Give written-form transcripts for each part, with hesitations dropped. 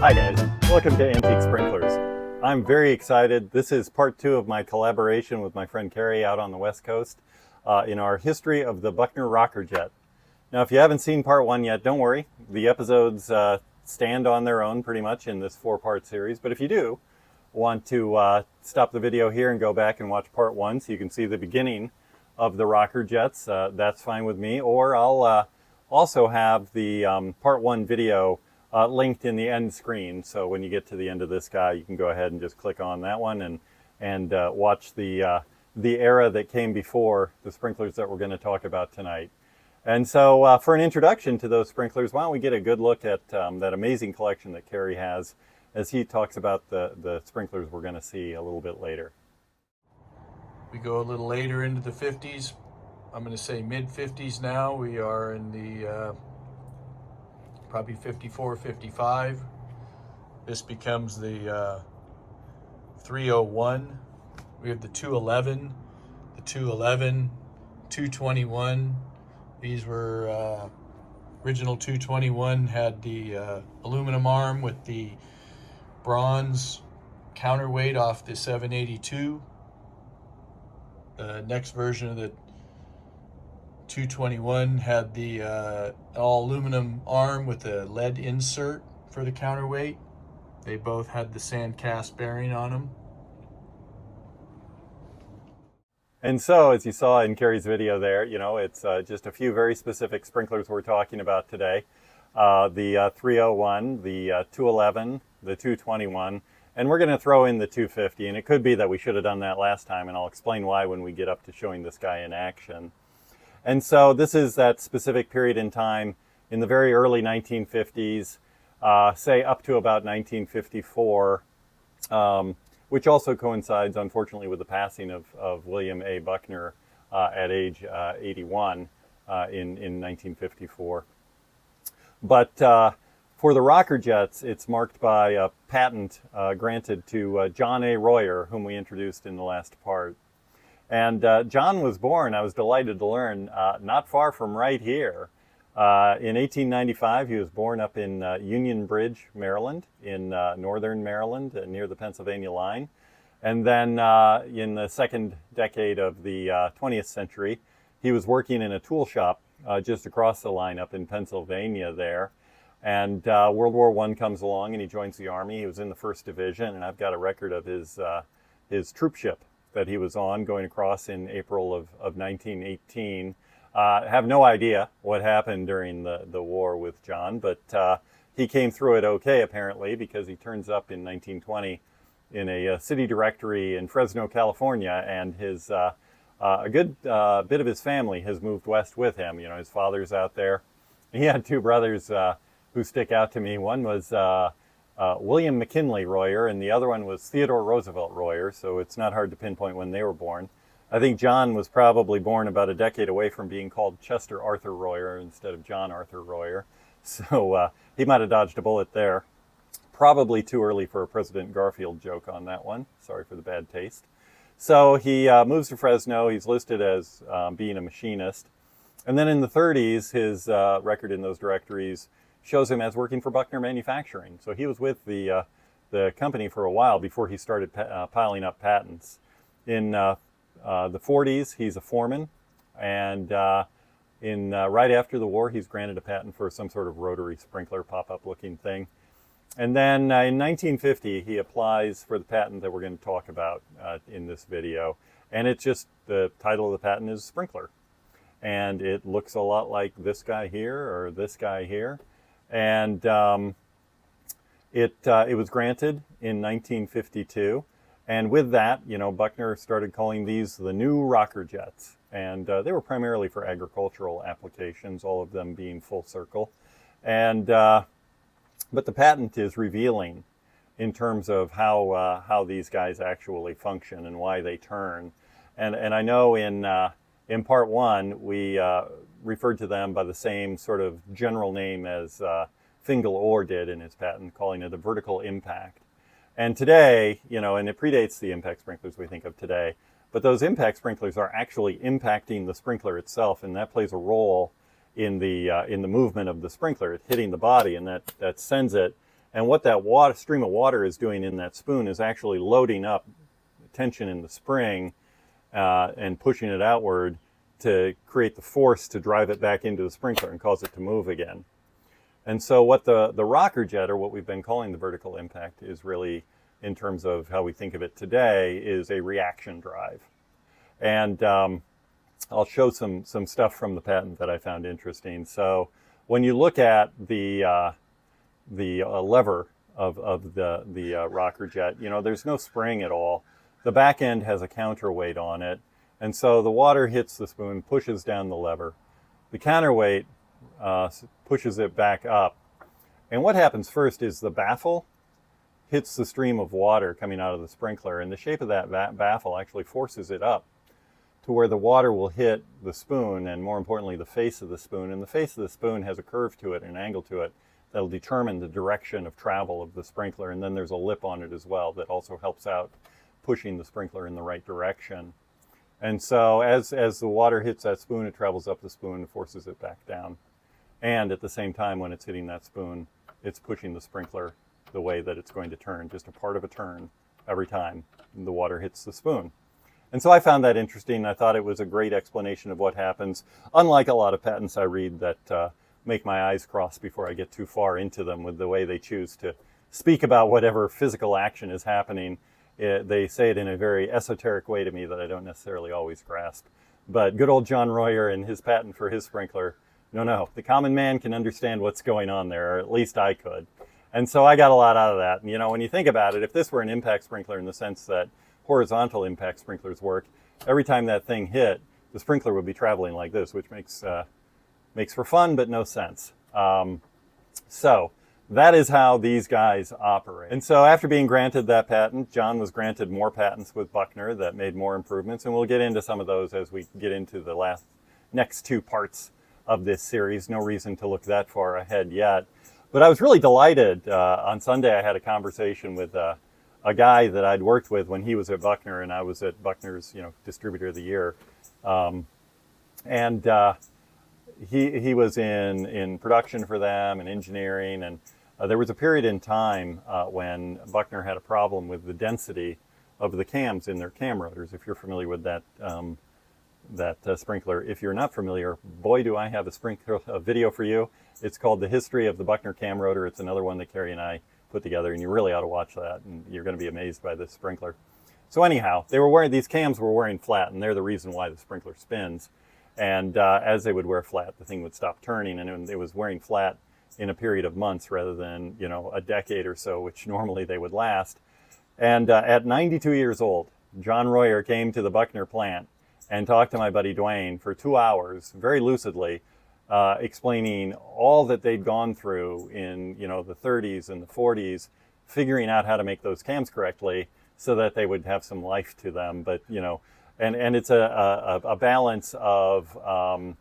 Hi guys, welcome to Antique Sprinklers. I'm very excited. This is part 2 of my collaboration with my friend Kerry out on the West Coast in our history of the Buckner Rocker Jet. Now if you haven't seen part 1 yet, don't worry. The episodes stand on their own pretty much in this 4-part series, but if you do want to stop the video here and go back and watch part 1 so you can see the beginning of the rocker jets, that's fine with me. Or I'll also have the part 1 video linked in the end screen, so when you get to the end of this guy you can go ahead and just click on that one and watch the era that came before the sprinklers that we're going to talk about tonight. And so for an introduction to those sprinklers, why don't we get a good look at that amazing collection that Kerry has as he talks about the sprinklers we're going to see a little bit later. We go a little later into the 50s. I'm going to say mid 50s now. We are in the probably 54, 55. This becomes the 301. We have the 211, the 211, 221. These were original 221 had the aluminum arm with the bronze counterweight off the 782. The next version of the 221 had the all aluminum arm with a lead insert for the counterweight. They both had the sand cast bearing on them. And so, as you saw in Kerry's video there, you know, it's just a few very specific sprinklers we're talking about today. The 301, the 211, the 221, and we're going to throw in the 250. And it could be that we should have done that last time, and I'll explain why when we get up to showing this guy in action. And so this is that specific period in time in the very early 1950s, say up to about 1954, which also coincides, unfortunately, with the passing of William A. Buckner at age 81 in 1954. But for the rocker jets, it's marked by a patent granted to John A. Royer, whom we introduced in the last part. And John was born, I was delighted to learn, not far from right here. In 1895, he was born up in Union Bridge, Maryland, in northern Maryland, near the Pennsylvania line. And then in the second decade of the 20th century, he was working in a tool shop just across the line up in Pennsylvania there. And World War I comes along and he joins the Army. He was in the 1st Division, and I've got a record of his troop ship that he was on going across in April of 1918. Have no idea what happened during the war with John, but he came through it okay apparently, because he turns up in 1920 in a city directory in Fresno, California, and his a good bit of his family has moved west with him. You know, his father's out there. He had 2 brothers who stick out to me. One was William McKinley Royer, and the other one was Theodore Roosevelt Royer, so it's not hard to pinpoint when they were born. I think John was probably born about a decade away from being called Chester Arthur Royer instead of John Arthur Royer, so he might have dodged a bullet there. Probably too early for a President Garfield joke on that one. Sorry for the bad taste. So he moves to Fresno. He's listed as being a machinist. And then in the 30s, his record in those directories shows him as working for Buckner Manufacturing. So he was with the company for a while before he started piling up patents. In the 40s, he's a foreman, and right after the war, he's granted a patent for some sort of rotary sprinkler, pop-up looking thing. And then in 1950, he applies for the patent that we're going to talk about in this video. And it's just, the title of the patent is Sprinkler. And it looks a lot like this guy here or this guy here. And it was granted in 1952. And with that, you know, Buckner started calling these the new rocker jets. And they were primarily for agricultural applications, all of them being full circle. And but the patent is revealing in terms of how these guys actually function and why they turn. And I know in part 1 we referred to them by the same sort of general name as Fingal Orr did in his patent, calling it a vertical impact. And today, you know, and it predates the impact sprinklers we think of today, but those impact sprinklers are actually impacting the sprinkler itself, and that plays a role in the movement of the sprinkler. It's hitting the body, and that sends it And what that stream of water is doing in that spoon is actually loading up tension in the spring and pushing it outward to create the force to drive it back into the sprinkler and cause it to move again. And so what the rocker jet, or what we've been calling the vertical impact, is really, in terms of how we think of it today, is a reaction drive. And I'll show some stuff from the patent that I found interesting. So when you look at the lever of the rocker jet, there's no spring at all. The back end has a counterweight on it. And so the water hits the spoon, pushes down the lever. The counterweight pushes it back up. And what happens first is the baffle hits the stream of water coming out of the sprinkler, and the shape of that baffle actually forces it up to where the water will hit the spoon, and more importantly, the face of the spoon. And the face of the spoon has a curve to it, an angle to it, that'll determine the direction of travel of the sprinkler. And then there's a lip on it as well that also helps out pushing the sprinkler in the right direction. And so as the water hits that spoon, it travels up the spoon and forces it back down. And at the same time, when it's hitting that spoon, it's pushing the sprinkler the way that it's going to turn, just a part of a turn every time the water hits the spoon. And so I found that interesting. I thought it was a great explanation of what happens, unlike a lot of patents I read that make my eyes cross before I get too far into them with the way they choose to speak about whatever physical action is happening. They say it in a very esoteric way to me that I don't necessarily always grasp. But good old John Royer and his patent for his sprinkler, no, the common man can understand what's going on there, or at least I could. And so I got a lot out of that. And, when you think about it, if this were an impact sprinkler in the sense that horizontal impact sprinklers work, every time that thing hit, the sprinkler would be traveling like this, which makes for fun but no sense. So that is how these guys operate. And so after being granted that patent, John was granted more patents with Buckner that made more improvements, and we'll get into some of those as we get into the next two parts of this series. No reason to look that far ahead yet. But I was really delighted. On Sunday I had a conversation with a guy that I'd worked with when he was at Buckner, and I was at Buckner's Distributor of the Year. He was in production for them and engineering, and there was a period in time when Buckner had a problem with the density of the cams in their cam rotors. If you're familiar with that sprinkler, if you're not familiar, boy, do I have a video for you. It's called The History of the Buckner Cam Rotor. It's another one that Kerry and I put together, and you really ought to watch that, and you're going to be amazed by this sprinkler. So anyhow, these cams were wearing flat, and they're the reason why the sprinkler spins. And as they would wear flat, the thing would stop turning, and it was wearing flat in a period of months rather than, a decade or so, which normally they would last. And at 92 years old, John Royer came to the Buckner plant and talked to my buddy Dwayne for 2 hours, very lucidly, explaining all that they'd gone through in, the 30s and the 40s, figuring out how to make those cams correctly so that they would have some life to them. But, and it's a balance of, I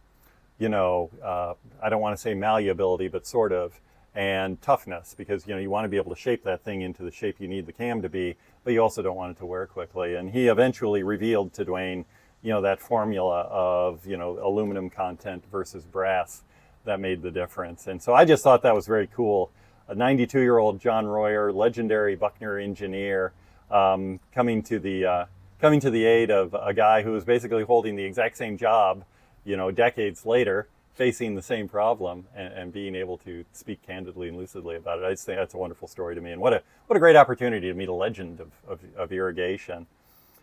don't want to say malleability, but sort of, and toughness, because, you want to be able to shape that thing into the shape you need the cam to be, but you also don't want it to wear quickly. And he eventually revealed to Dwayne, that formula of, aluminum content versus brass that made the difference. And so I just thought that was very cool. A 92-year-old John Royer, legendary Buckner engineer, coming to the aid of a guy who was basically holding the exact same job, decades later, facing the same problem and being able to speak candidly and lucidly about it. I just think that's a wonderful story to me, and what a great opportunity to meet a legend of irrigation.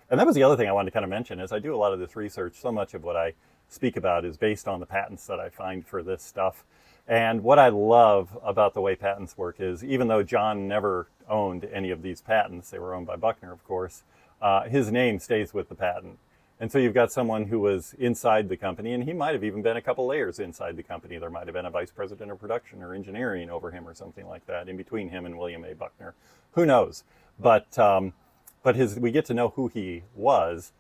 And that was the other thing I wanted to kind of mention. As I do a lot of this research, so much of what I speak about is based on the patents that I find for this stuff. And what I love about the way patents work is, even though John never owned any of these patents, they were owned by Buckner, of course, his name stays with the patent. And so you've got someone who was inside the company, and he might have even been a couple layers inside the company. There might have been a vice president of production or engineering over him or something like that, in between him and William A. Buckner. Who knows? But we get to know who he was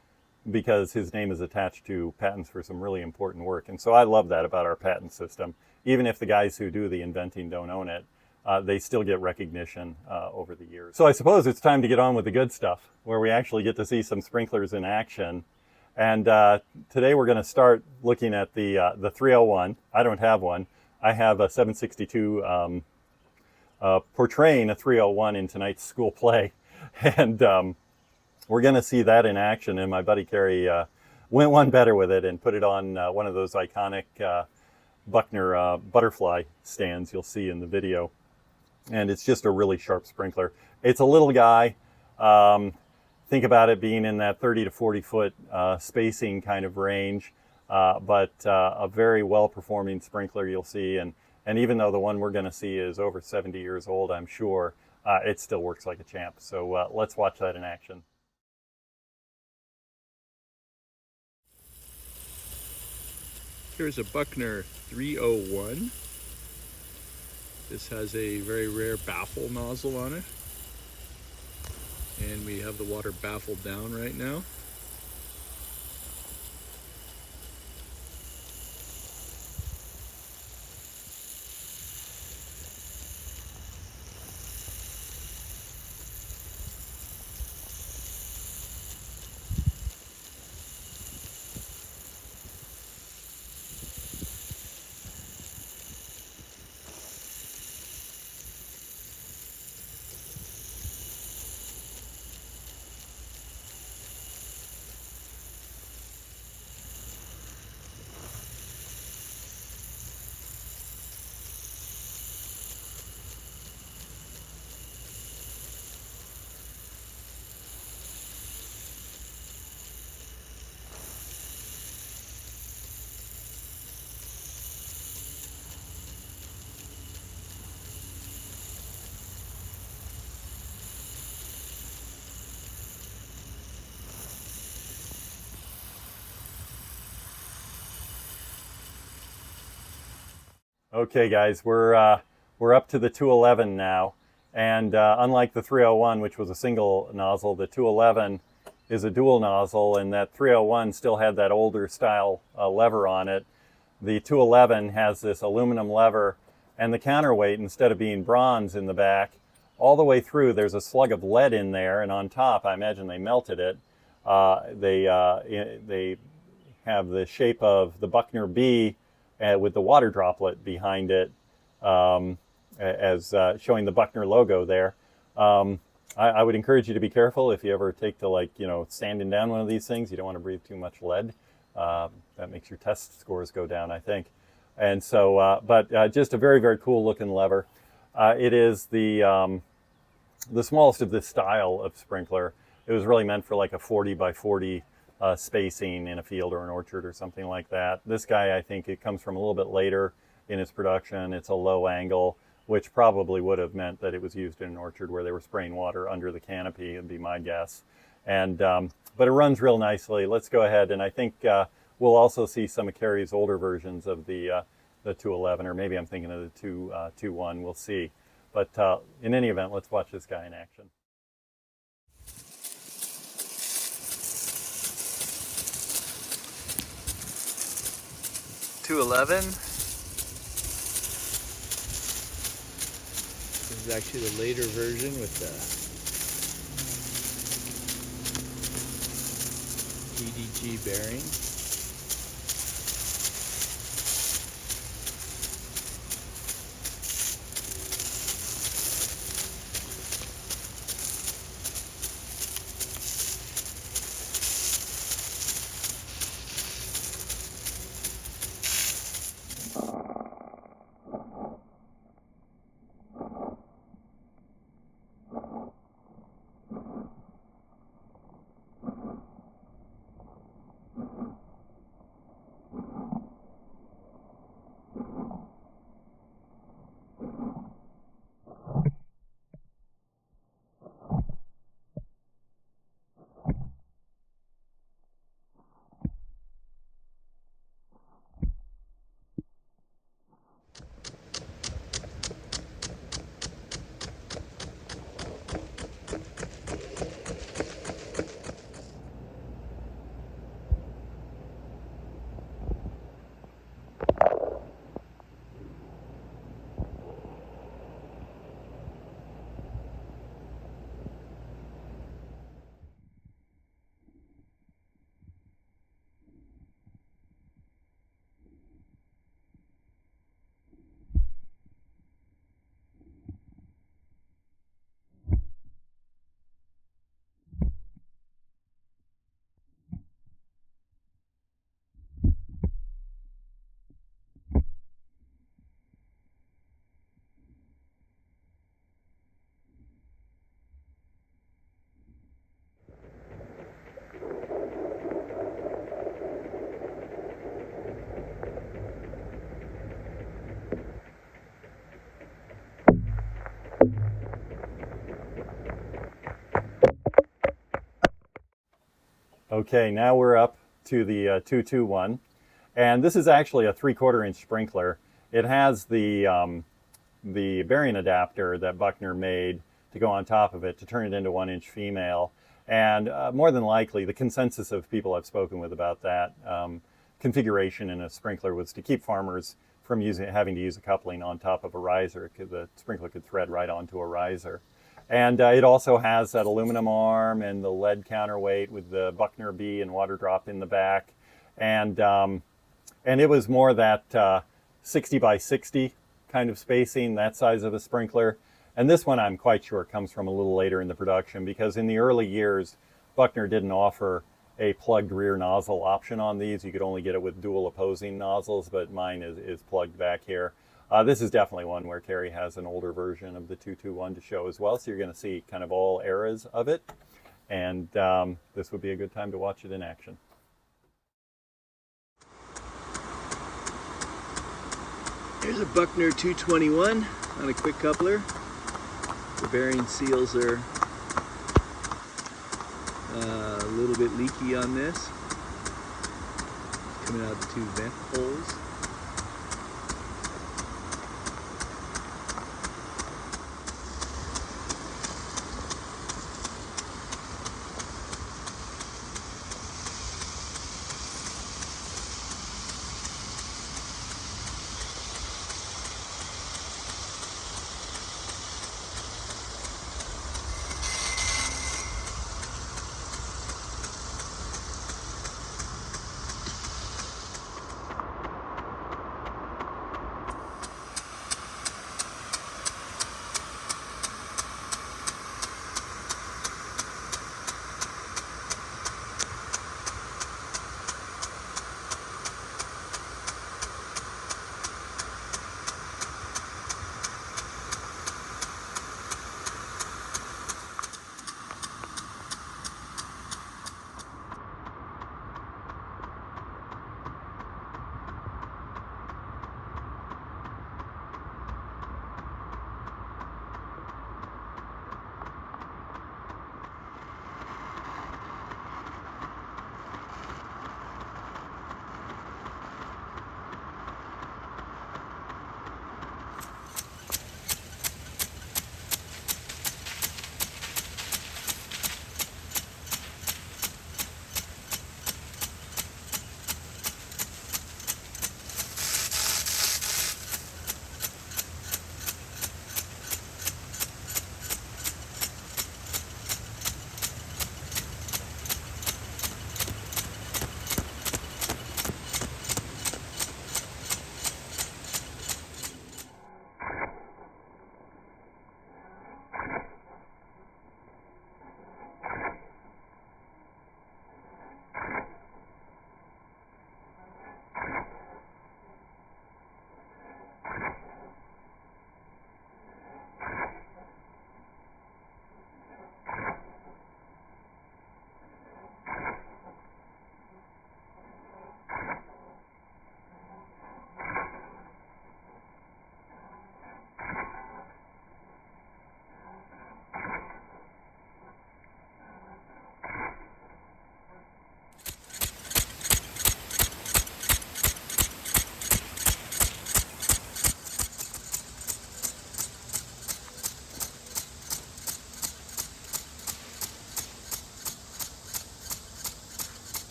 because his name is attached to patents for some really important work. And so I love that about our patent system. Even if the guys who do the inventing don't own it, they still get recognition over the years. So I suppose it's time to get on with the good stuff, where we actually get to see some sprinklers in action. And today we're going to start looking at the 301. I don't have one. I have a 762 portraying a 301 in tonight's school play. And we're going to see that in action. And my buddy Kerry went one better with it and put it on one of those iconic Buckner butterfly stands you'll see in the video. And it's just a really sharp sprinkler. It's a little guy. Think about it being in that 30 to 40 foot spacing kind of range, but a very well-performing sprinkler you'll see. And even though the one we're going to see is over 70 years old, I'm sure, it still works like a champ. So let's watch that in action. Here's a Buckner 301. This has a very rare baffle nozzle on it. And we have the water baffled down right now. Okay, guys, we're up to the 211 now, and unlike the 301, which was a single nozzle, the 211 is a dual nozzle, and that 301 still had that older style lever on it. The 211 has this aluminum lever, and the counterweight, instead of being bronze in the back, all the way through there's a slug of lead in there, and on top, I imagine they melted it. They have the shape of the Buckner B with the water droplet behind it, as showing the Buckner logo there. I would encourage you to be careful if you ever take to sanding down one of these things. You don't want to breathe too much lead. That makes your test scores go down, I think. And so, but just a very, very cool looking lever. It is the smallest of this style of sprinkler. It was really meant for like a 40 by 40 spacing in a field or an orchard or something like that. This guy, I think it comes from a little bit later in its production. It's a low angle, which probably would have meant that it was used in an orchard where they were spraying water under the canopy, would be my guess. And but it runs real nicely. Let's go ahead, and I think we'll also see some of Kerry's older versions of the 211, or maybe I'm thinking of the 221. We'll see. But in any event, let's watch this guy in action. 211. This is actually the later version with the DDG bearing. Okay, now we're up to the 221. And this is actually a 3/4 inch sprinkler. It has the bearing adapter that Buckner made to go on top of it to turn it into 1-inch female. And more than likely, the consensus of people I've spoken with about that configuration in a sprinkler was to keep farmers from having to use a coupling on top of a riser, because the sprinkler could thread right onto a riser. And it also has that aluminum arm and the lead counterweight with the Buckner B and water drop in the back. And it was more that 60 by 60 kind of spacing, that size of a sprinkler. And this one, I'm quite sure, comes from a little later in the production, because in the early years, Buckner didn't offer a plugged rear nozzle option on these. You could only get it with dual opposing nozzles, but mine is plugged back here. This is definitely one where Kerry has an older version of the 221 to show as well, so you're going to see kind of all eras of it. And this would be a good time to watch it in action. Here's a Buckner 221 on a quick coupler. The bearing seals are a little bit leaky on this, coming out of the 2 vent holes.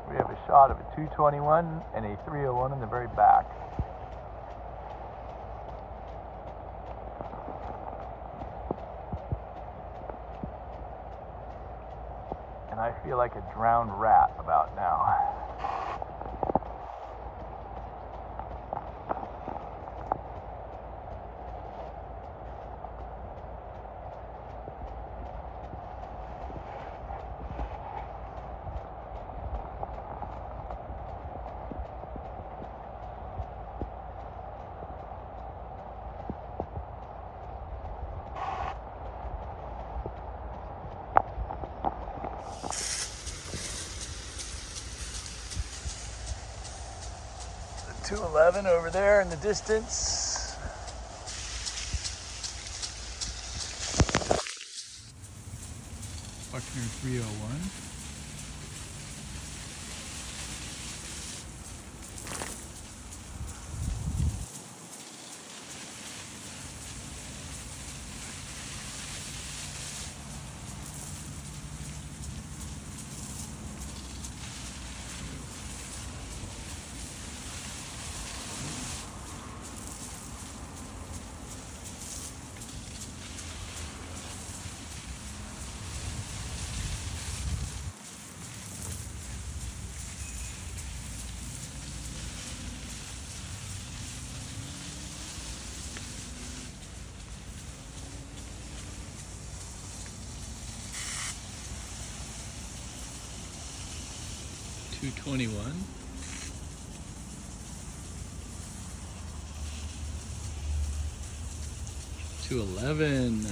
We have a shot of a 221 and a 301 in the very back. And I feel like a drowned rat about now. 211 over there in the distance. Buckner 301. $221. $211.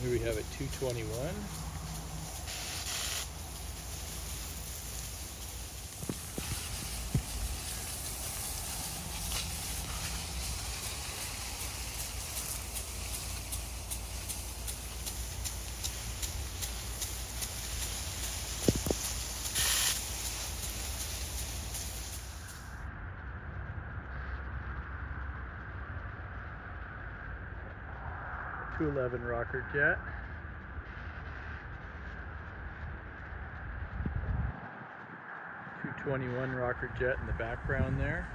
Here we have a 221. $211 Rocker Jet. $221 Rocker Jet in the background there.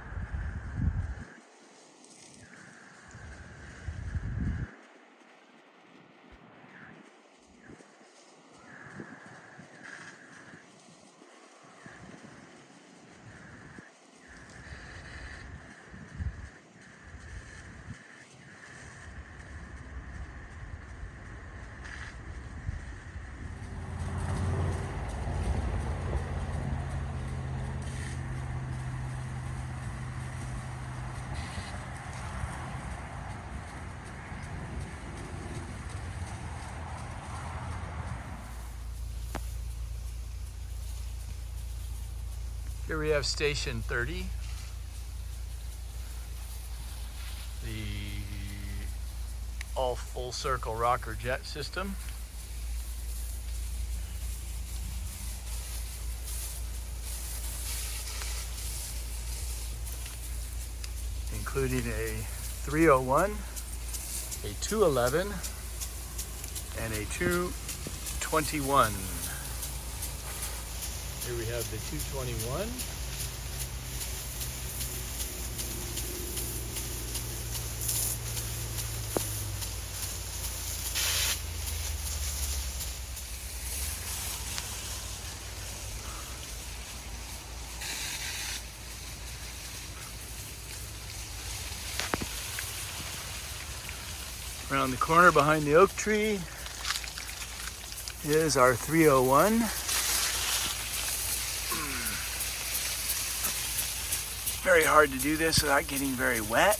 Here we have station 30, the all full circle rocker jet system. Including a 301, a 211, and a 221. Here we have the 221. Around the corner behind the oak tree is our 301. Very hard to do this without getting very wet.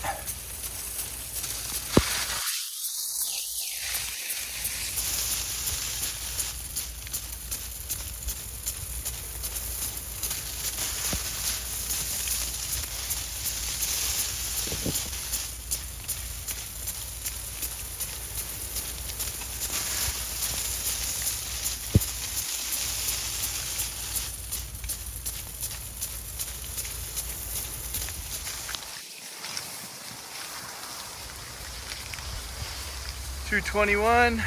$2.21.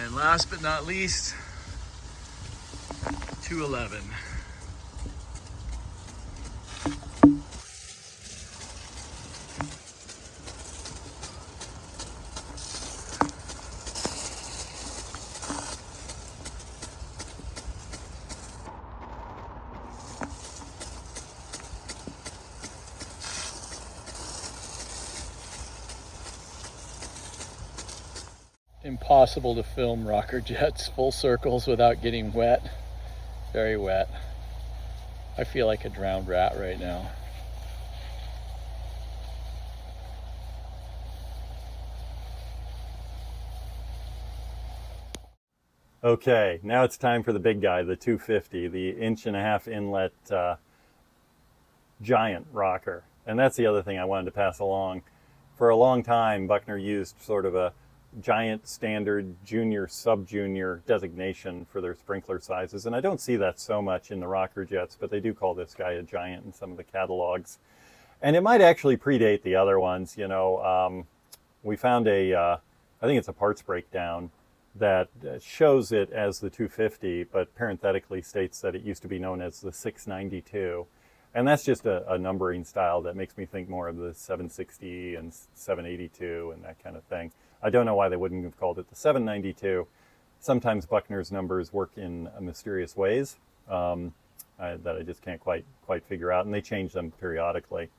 And last but not least, 211. Impossible to film rocker jets full circles without getting wet. Very wet. I feel like a drowned rat right now. Okay, now it's time for the big guy, the 250, the 1.5 inlet giant rocker. And that's the other thing I wanted to pass along. For a long time, Buckner used sort of a giant, standard, junior, sub-junior designation for their sprinkler sizes. And I don't see that so much in the rocker jets, but they do call this guy a giant in some of the catalogs. And it might actually predate the other ones. You know, we found I think it's a parts breakdown that shows it as the 250, but parenthetically states that it used to be known as the 692. And that's just a numbering style that makes me think more of the 760 and 782 and that kind of thing. I don't know why they wouldn't have called it the 792. Sometimes Buckner's numbers work in mysterious ways that I just can't quite figure out, and they change them periodically.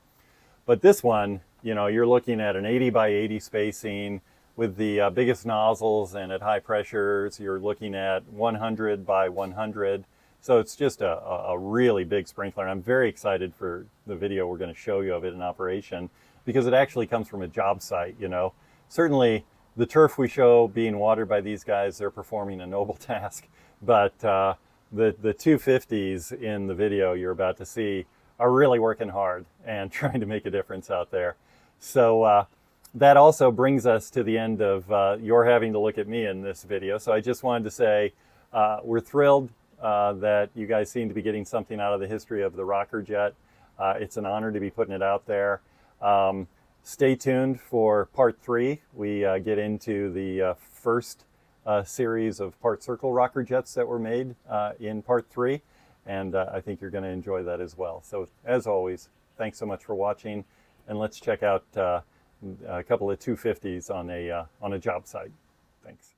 But this one, you know, you're looking at an 80 by 80 spacing with the biggest nozzles, and at high pressures, you're looking at 100 by 100. So it's just a really big sprinkler. And I'm very excited for the video we're going to show you of it in operation, because it actually comes from a job site, you know. Certainly the turf we show being watered by these guys, they're performing a noble task. But the 250s in the video you're about to see are really working hard and trying to make a difference out there. So that also brings us to the end of your having to look at me in this video. So I just wanted to say we're thrilled that you guys seem to be getting something out of the history of the rocker jet. It's an honor to be putting it out there. Stay tuned for part 3. We get into the first series of part circle rocker jets that were made in part 3. And I think you're going to enjoy that as well. So as always, thanks so much for watching. And let's check out a couple of 250s on a job site. Thanks.